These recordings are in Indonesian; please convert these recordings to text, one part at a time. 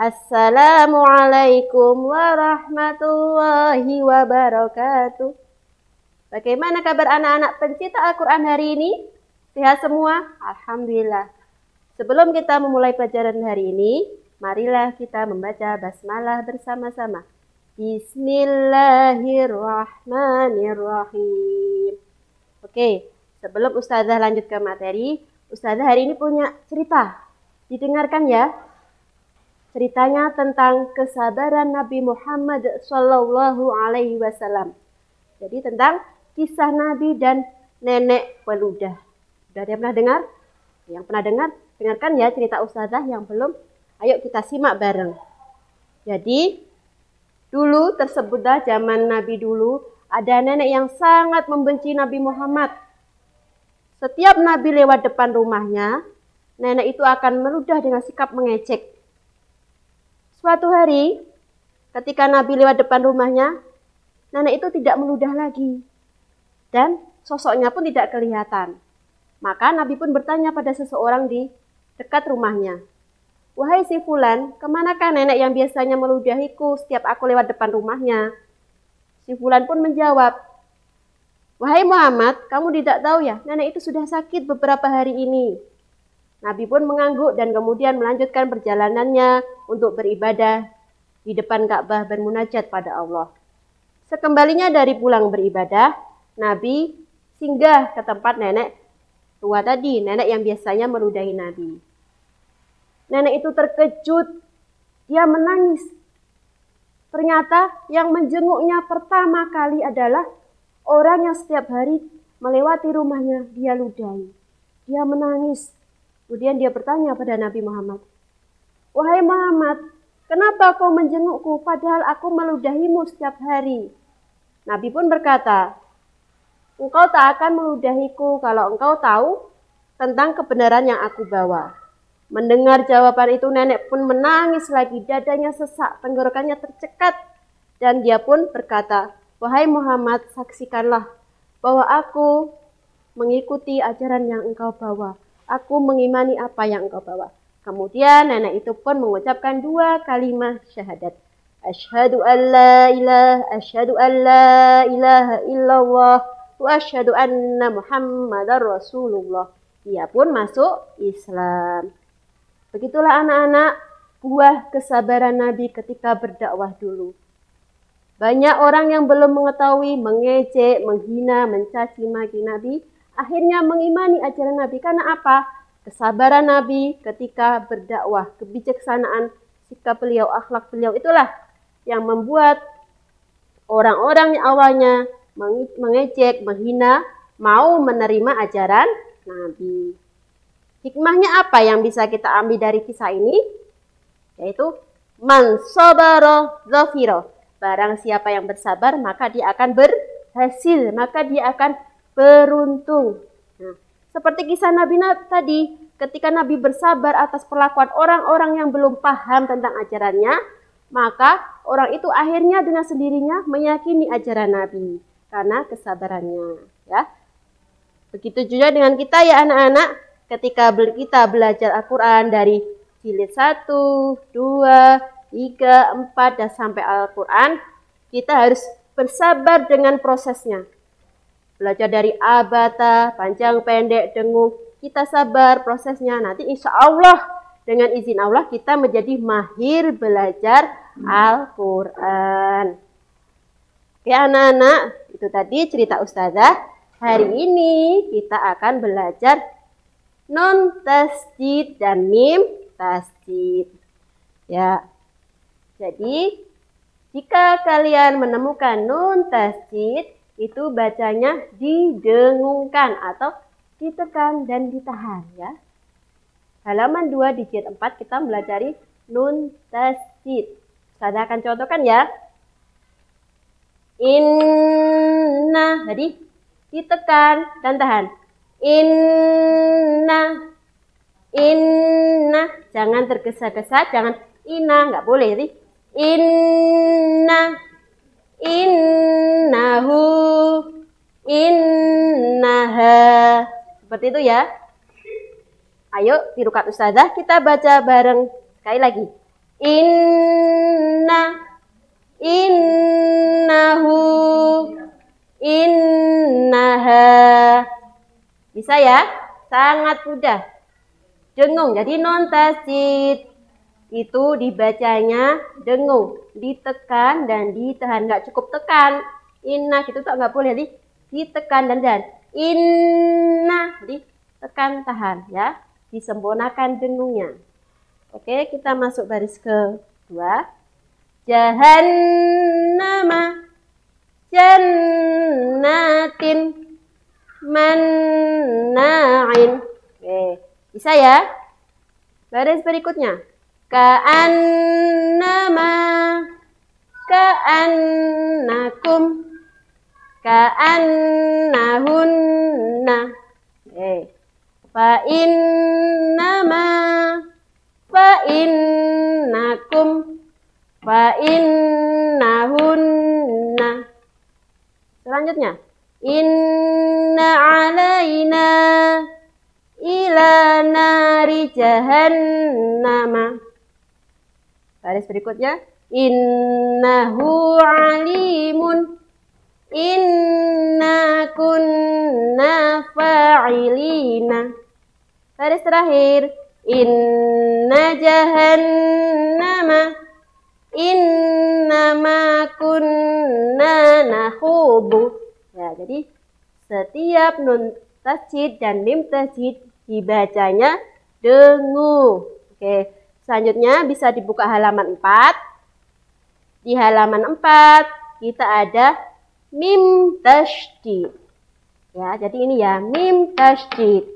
Assalamualaikum warahmatullahi wabarakatuh. Bagaimana kabar anak-anak pencinta Al-Quran hari ini? Sehat semua? Alhamdulillah. Sebelum kita memulai pelajaran hari ini, marilah kita membaca basmalah bersama-sama. Bismillahirrahmanirrahim. Oke, sebelum Ustazah lanjut ke materi, Ustazah hari ini punya cerita. Didengarkan ya. Ceritanya tentang kesabaran Nabi Muhammad Sallallahu Alaihi Wasallam. Jadi tentang kisah Nabi dan nenek peludah. Sudah ada yang pernah dengar? Yang pernah dengar? Dengarkan ya cerita Ustazah. Yang belum, ayo kita simak bareng. Jadi dulu tersebutlah zaman Nabi dulu ada nenek yang sangat membenci Nabi Muhammad. Setiap Nabi lewat depan rumahnya, nenek itu akan meludah dengan sikap mengejek. Suatu hari, ketika Nabi lewat depan rumahnya, nenek itu tidak meludah lagi. Dan sosoknya pun tidak kelihatan. Maka Nabi pun bertanya pada seseorang di dekat rumahnya. Wahai si Fulan, kemanakah nenek yang biasanya meludahiku setiap aku lewat depan rumahnya? Si Fulan pun menjawab, wahai Muhammad, kamu tidak tahu ya, nenek itu sudah sakit beberapa hari ini. Nabi pun mengangguk dan kemudian melanjutkan perjalanannya untuk beribadah di depan Ka'bah bermunajat pada Allah. Sekembalinya dari pulang beribadah, Nabi singgah ke tempat nenek tua tadi, nenek yang biasanya meludahi Nabi. Nenek itu terkejut, dia menangis. Ternyata yang menjenguknya pertama kali adalah orang yang setiap hari melewati rumahnya dia ludahi. Dia menangis. Kemudian dia bertanya pada Nabi Muhammad, wahai Muhammad, kenapa kau menjengukku padahal aku meludahimu setiap hari? Nabi pun berkata, engkau tak akan meludahiku kalau engkau tahu tentang kebenaran yang aku bawa. Mendengar jawaban itu nenek pun menangis lagi, dadanya sesak, tenggorokannya tercekat. Dan dia pun berkata, wahai Muhammad, saksikanlah bahwa aku mengikuti ajaran yang engkau bawa. Aku mengimani apa yang engkau bawa. Kemudian nenek itu pun mengucapkan dua kalimat syahadat. Asyhadu an la ilaha illallah wa asyhadu anna Muhammadar Rasulullah. Dia pun masuk Islam. Begitulah anak-anak buah kesabaran Nabi ketika berdakwah dulu. Banyak orang yang belum mengetahui, mengejek, menghina, mencaci maki Nabi, akhirnya mengimani ajaran Nabi. Karena apa? Kesabaran Nabi ketika berdakwah, kebijaksanaan sikap beliau, akhlak beliau, itulah yang membuat orang-orang yang awalnya mengejek, menghina, mau menerima ajaran Nabi. Hikmahnya apa yang bisa kita ambil dari kisah ini? Yaitu man sabara dzafira. Barang siapa yang bersabar maka dia akan berhasil, maka dia akan beruntung. Nah, seperti kisah Nabi tadi, ketika Nabi bersabar atas perlakuan orang-orang yang belum paham tentang ajarannya, maka orang itu akhirnya dengan sendirinya meyakini ajaran Nabi karena kesabarannya. Ya, begitu juga dengan kita ya anak-anak. Ketika kita belajar Al-Quran dari jilid 1, 2, 3, 4 dan sampai Al-Quran, kita harus bersabar dengan prosesnya. Belajar dari abata, panjang, pendek, dengung, kita sabar prosesnya. Nanti insya Allah dengan izin Allah kita menjadi mahir belajar Al-Quran. Oke anak-anak, itu tadi cerita Ustazah. Hari ini kita akan belajar nun tasdid dan mim tasdid. Ya. Jadi jika kalian menemukan nun tasdid, itu bacanya didengungkan atau ditekan dan ditahan ya. Halaman 2 di jilid 4 kita mempelajari nun tasdid. Saya akan contohkan ya. Inna, jadi ditekan dan tahan. Inna, jangan tergesa-gesa, jangan inna, nggak boleh. Jadi inna, innahu, innaha, seperti itu ya. Ayo tirukat Ustazah kita baca bareng sekali lagi. innahu, innaha. Bisa ya? Sangat mudah. Dengung, jadi non tasjid itu dibacanya dengung, ditekan dan ditahan, nggak cukup tekan. Inna gitu tuh nggak boleh, jadi ditekan dan inna, jadi tekan tahan ya, disempurnakan dengungnya. Oke, kita masuk baris kedua. Jahannama, jannatin, manna'in. Oke, bisa ya? Baris berikutnya. Ka'annama, ka'annakum, ka'annahunna. Fa'innama, fa'innakum, fa'innahunna. Selanjutnya. Inna alaina ila nari jahannama. Baris berikutnya, innahu alimun, inna kunna fa'ilina. Baris terakhir, inna jahannama, innama kunna nakhudu. Ya, jadi setiap nun tasjid dan mim tasjid dibacanya dengung. Oke. Selanjutnya bisa dibuka halaman 4. Di halaman 4 kita ada mim tasydid. Ya, jadi ini ya mim tasydid.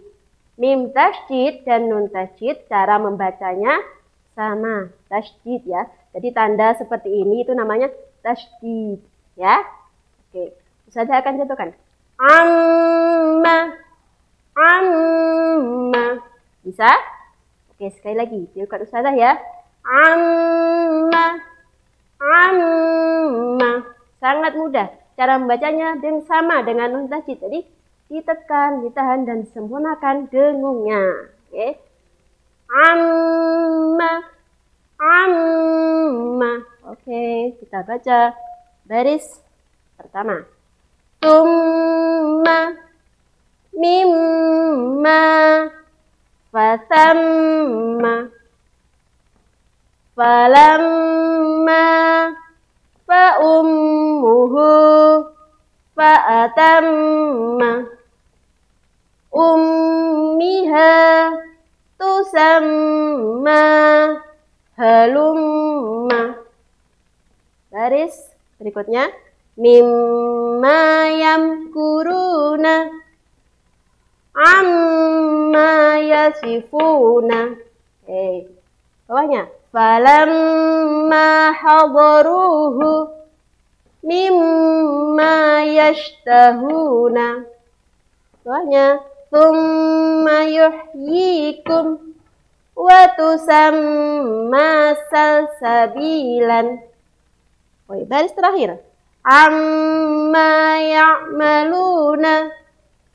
Mim tasydid dan nun tasydid cara membacanya sama, tasydid ya. Jadi tanda seperti ini itu namanya tasydid ya. Oke, Ustazah akan contohkan. Amma, amma. Bisa? Oke, sekali lagi. Diukat Ustazah ya. Amma, amma. Sangat mudah. Cara membacanya sama dengan nun tasydid. Jadi ditekan, ditahan, dan disempurnakan dengungnya. Oke. Amma, amma. Oke, kita baca baris pertama. Tumma, mimma, fatamma, falamma, faummuhu, faatamma, ummiha, tusamma, halumma. Baris berikutnya, mimma yamkuruna, amma yasifuna. Bawahnya, falamma hadaruhu, mimma yashtahuna. Bawahnya, thumma yuhyikum wa tusamma salsabilan. Baris terakhir, amma ya'maluna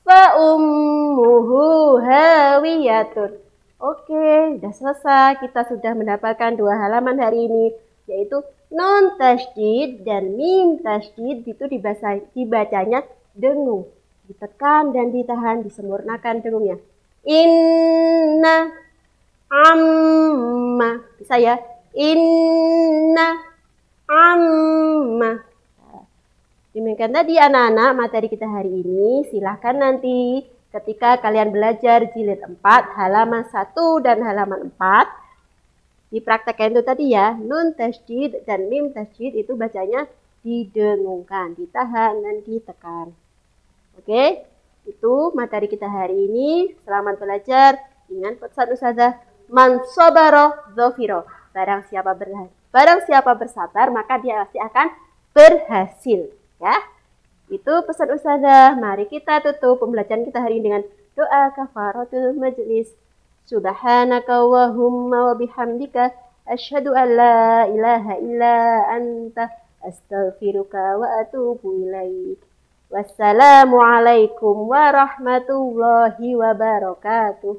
fa ummuhu hawiyatun. Oke, sudah selesai. Kita sudah mendapatkan 2 halaman hari ini, yaitu non tasydid dan mim tasydid itu dibacanya dengung, ditekan dan ditahan, disempurnakan dengungnya. Inna, amma. Bisa ya? Inna, amma. Demikian tadi anak-anak materi kita hari ini. Silahkan nanti ketika kalian belajar jilid 4 halaman 1 dan halaman 4 dipraktekkan itu tadi ya, nun tasydid dan mim tasydid itu bacanya didengungkan, ditahan dan ditekan. Oke, itu materi kita hari ini. Selamat belajar. Ingat pesan Ustazah, man sabara dzafira. Barang siapa bersabar maka dia pasti akan berhasil. Ya, itu pesan Ustazah. Mari kita tutup pembelajaran kita hari ini dengan doa kafaratul majlis. Subhanaka Allahumma wa bihamdika asyhadu an la ilaha illa anta astaghfiruka wa atubu ilaik. Wassalamualaikum warahmatullahi wabarakatuh.